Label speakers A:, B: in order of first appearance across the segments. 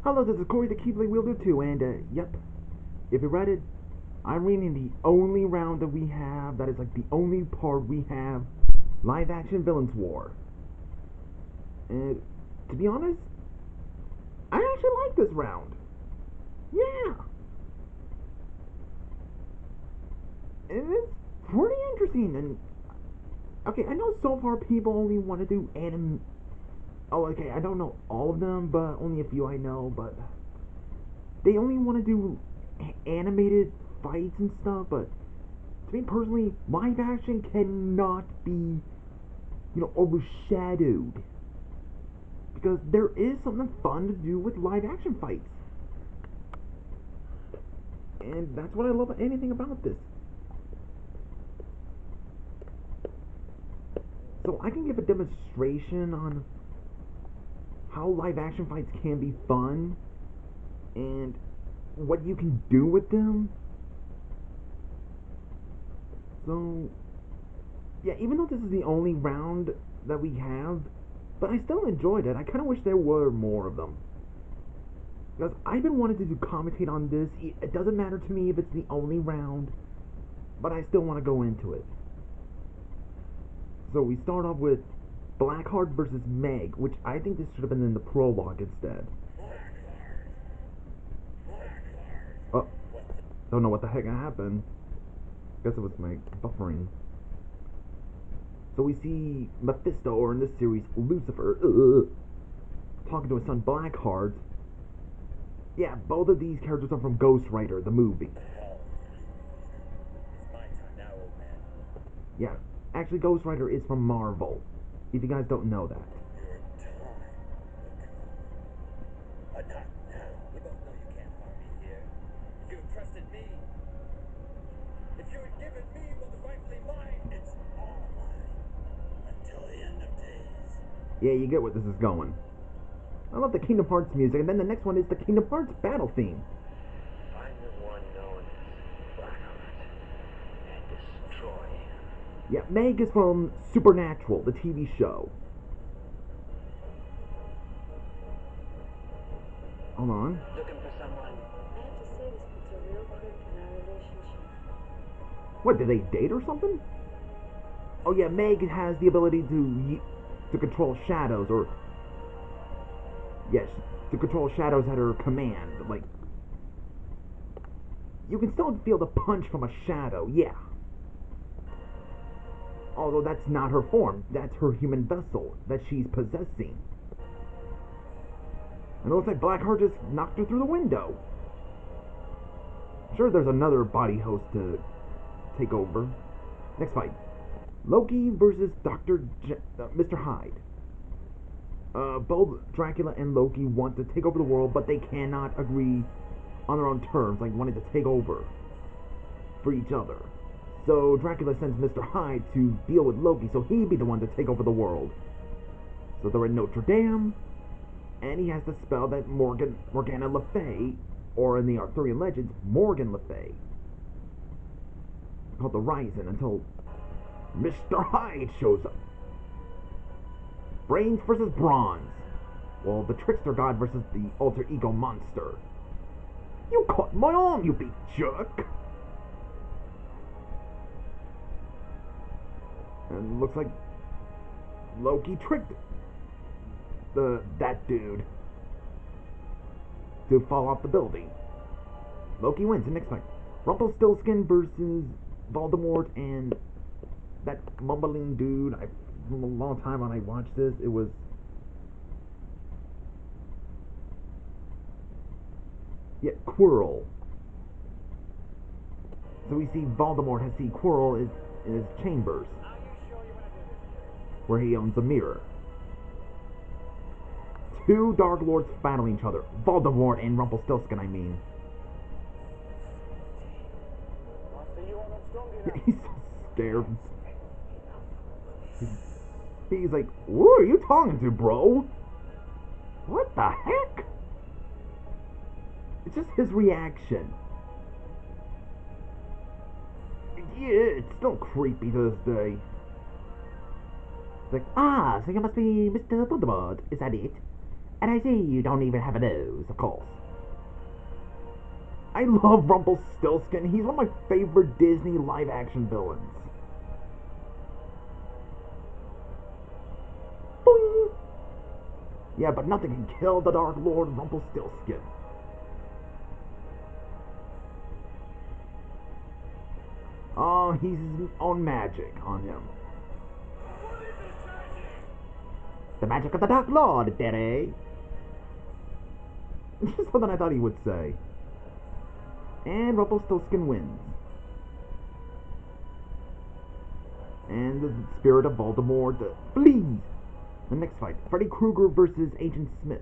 A: Hello, this is Corey the Keyblade Wielder 2, and, yep, if you read it, I'm reading the only round that we have, that is, like, the only part we have, live-action Villains War. And, to be honest, I actually like this round. Yeah. And it's pretty interesting, and, okay, I know so far people only want to do Oh, okay, I don't know all of them, but only a few I know, but they only want to do animated fights and stuff, but to me personally, live action cannot be, overshadowed. Because there is something fun to do with live action fights. And that's what I love anything about this. So I can give a demonstration on how live action fights can be fun and what you can do with them. So yeah, even though this is the only round that we have, but I still enjoyed it. I kind of wish there were more of them, because I've been wanting to commentate on this. It doesn't matter to me if it's the only round, but I still want to go into it. So we start off with Blackheart versus Meg, which I think this should have been in the prologue instead. Oh, don't know what the heck happened. Guess it was my buffering. So we see Mephisto, or in this series, Lucifer, talking to his son Blackheart. Yeah, both of these characters are from Ghost Rider, the movie.
B: It's my time now, old man.
A: Yeah, actually Ghost Rider is from Marvel, if you guys don't know that.
B: Your time will come. But not now. We both know you can't harm me here. If you had trusted me, if you had given me what was rightfully mine, it's all mine. Until the end of days.
A: Yeah, you get where this is going. I love the Kingdom Hearts music, and then the next one is the Kingdom Hearts battle theme.
B: I'm the one known as Blackheart, and destroy him.
A: Yeah, Meg is from Supernatural, the TV show. Hold on.
B: Looking for someone.
C: I have to say, this puts a real crimp in our relationship.
A: What, did they date or something? Oh yeah, Meg has the ability to control shadows, or yes, to control shadows at her command. Like, you can still feel the punch from a shadow, yeah. Although that's not her form, that's her human vessel that she's possessing. And it looks like Blackheart just knocked her through the window. Sure, there's another body host to take over. Next fight. Loki versus Dr Mr Hyde. Both Dracula and Loki want to take over the world, but they cannot agree on their own terms, like wanting to take over for each other. So Dracula sends Mr. Hyde to deal with Loki, so he'd be the one to take over the world. So they're in Notre Dame, and he has to spell that Morgana Le Fay, or in the Arthurian legends, Morgan Le Fay, called the Rising, until Mr. Hyde shows up. Brains versus Bronze. Well, the trickster god versus the alter ego monster. You cut my arm, you big jerk! And looks like Loki tricked that dude to fall off the building. Loki wins the next fight. Rumpelstiltskin versus Voldemort and that mumbling dude. From a long time when I watched this, it was Quirrell. So we see Voldemort has seen Quirrell in his chambers, where he owns a mirror. Two Dark Lords battling each other. Voldemort and Rumpelstiltskin, I mean. He's so scared. He's like, who are you talking to, bro? What the heck? It's just his reaction. Yeah, it's still creepy to this day. It's like, so you must be Mr. Voldemort, is that it? And I see you don't even have a nose, of course. I love Rumpelstiltskin. He's one of my favorite Disney live-action villains. Boing! Yeah, but nothing can kill the Dark Lord Rumpelstiltskin. Oh, he's his own magic on him. The magic of the Dark Lord, Daddy. It's just something I thought he would say. And Rumpelstiltskin wins. And the spirit of Voldemort flees. The next fight, Freddy Krueger versus Agent Smith.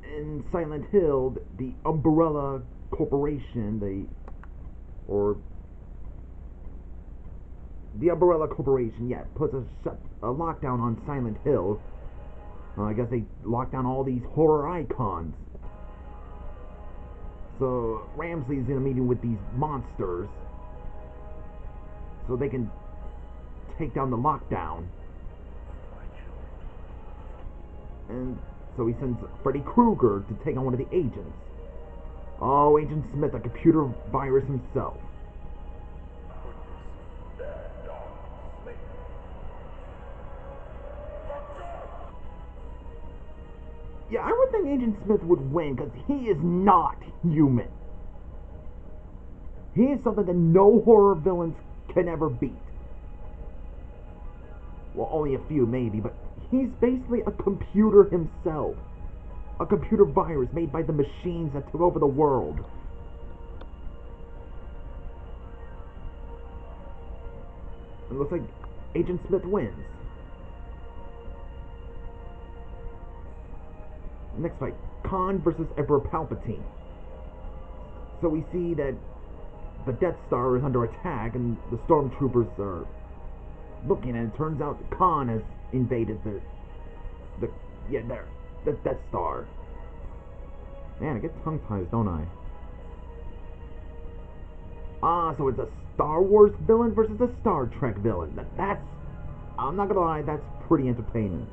A: In Silent Hill, the Umbrella Corporation, the Umbrella Corporation, yeah, puts a lockdown on Silent Hill. I guess they locked down all these horror icons. So Ramsey's in a meeting with these monsters so they can take down the lockdown. And so he sends Freddy Krueger to take on one of the agents. Oh, Agent Smith, a computer virus himself. Yeah, I would think Agent Smith would win because he is not human. He is something that no horror villains can ever beat. Well, only a few maybe, but he's basically a computer himself. A computer virus made by the machines that took over the world. It looks like Agent Smith wins. Next fight, Khan versus Emperor Palpatine. So we see that the Death Star is under attack and the stormtroopers are looking, and it turns out Khan has invaded the Death Star. Man, I get tongue-tied, don't I? Ah, so it's a Star Wars villain versus a Star Trek villain. That's, I'm not gonna lie, that's pretty entertaining.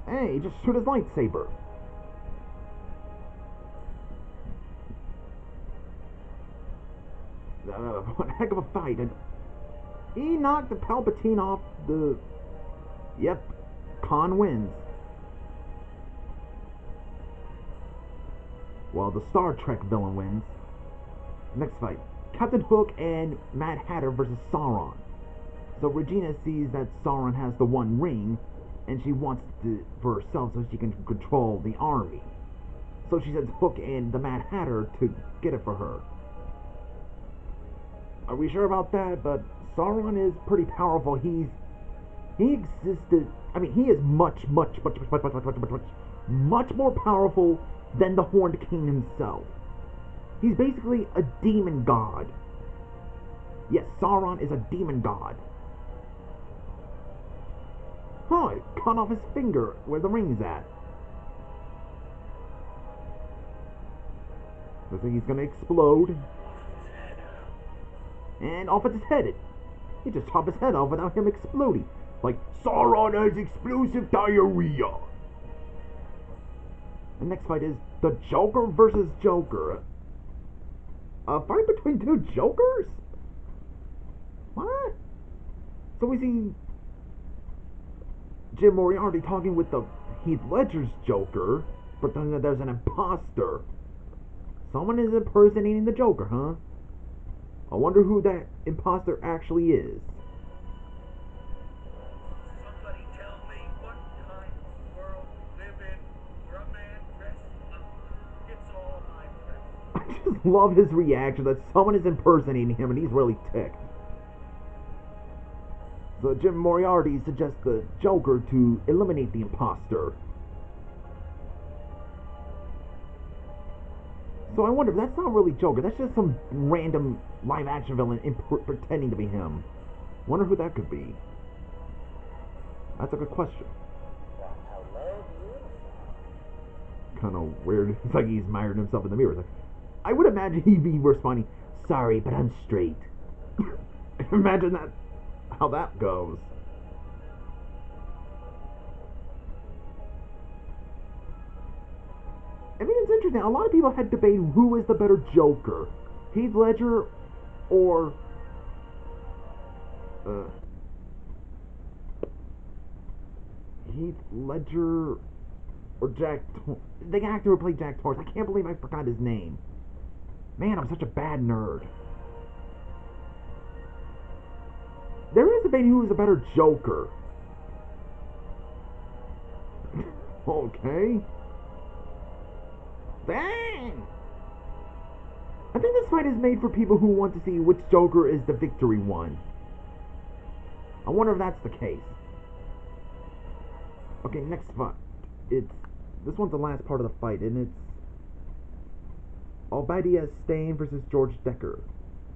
A: Hey, he just shoot his lightsaber. What a heck of a fight. And he knocked the Palpatine off the... Yep, Khan wins. While the Star Trek villain wins. Next fight, Captain Hook and Mad Hatter versus Sauron. So Regina sees that Sauron has the One Ring, and she wants it for herself so she can control the army. So she sends Hook and the Mad Hatter to get it for her. Are we sure about that? But Sauron is pretty powerful. He existed. I mean, he is much more powerful than the Horned King himself. He's basically a demon god. Yes, Sauron is a demon god. Huh, cut off his finger where the ring's at. Looks like he's gonna explode. And off it's headed. He just chopped his head off without him exploding. Like, Sauron has explosive diarrhea. The next fight is the Joker versus Joker. A fight between two Jokers? What? So we see Jim Moriarty talking with the Heath Ledger's Joker, pretending that there's an imposter. Someone is impersonating the Joker, huh? I wonder who that imposter actually is.
B: Somebody tell me what kind of world we live in where a man dressed up gets all my presents.
A: I just love his reaction that someone is impersonating him and he's really ticked. So Jim Moriarty suggests the Joker to eliminate the imposter. So I wonder if that's not really Joker, that's just some random live-action villain pretending to be him. Wonder who that could be. That's a good question. kind of weird. It's like he's admiring himself in the mirror. It's like, I would imagine he'd be responding, "Sorry, but I'm straight." Imagine that, how that goes. I mean, it's interesting. A lot of people had debated who is the better Joker, Heath Ledger or Heath Ledger or the actor who played Jack Torrance. I can't believe I forgot his name. Man, I'm such a bad nerd. There is a debate who is a better Joker. Okay. Dang! I think this fight is made for people who want to see which Joker is the victory one. I wonder if that's the case. Okay, next fight. This one's the last part of the fight, and it's Obadiah Stane versus George Decker.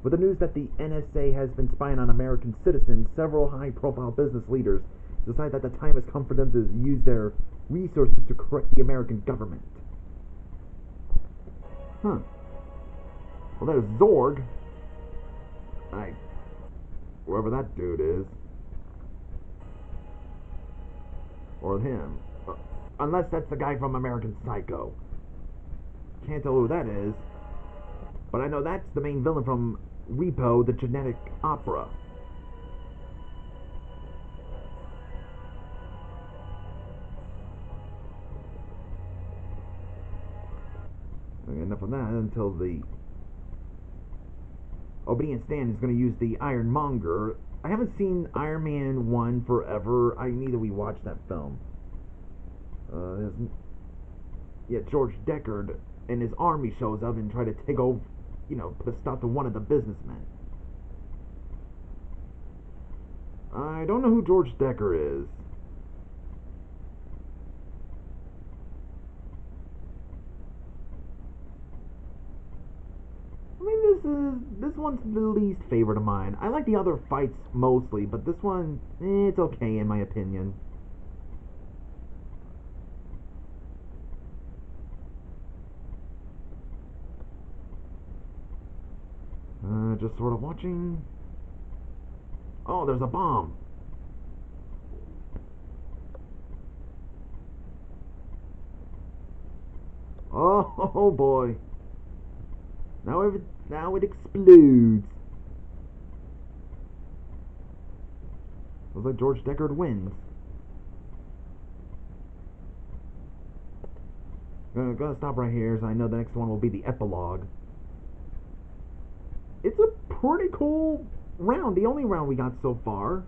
A: With the news that the NSA has been spying on American citizens, several high-profile business leaders decide that the time has come for them to use their resources to correct the American government. Huh. Well, there's Zorg. Whoever that dude is. Or him. Unless that's the guy from American Psycho. Can't tell who that is. But I know that's the main villain from Repo, the Genetic Opera. Okay, enough of that until the Obadiah Stane is going to use the Ironmonger. I haven't seen Iron Man 1 forever. I need to rewatch that film. George Deckard and his army shows up and try to take over, put a stop to one of the businessmen. I don't know who George Decker is. I mean, this one's the least favorite of mine. I like the other fights mostly, but this one, it's okay in my opinion. Just sort of watching. Oh, there's a bomb. Oh boy. Now it explodes. Looks like George Deckard wins. Gonna stop right here, so I know the next one will be the epilogue. It's a pretty cool round, the only round we got so far.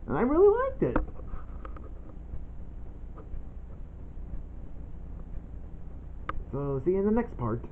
A: And I really liked it. So, see you in the next part.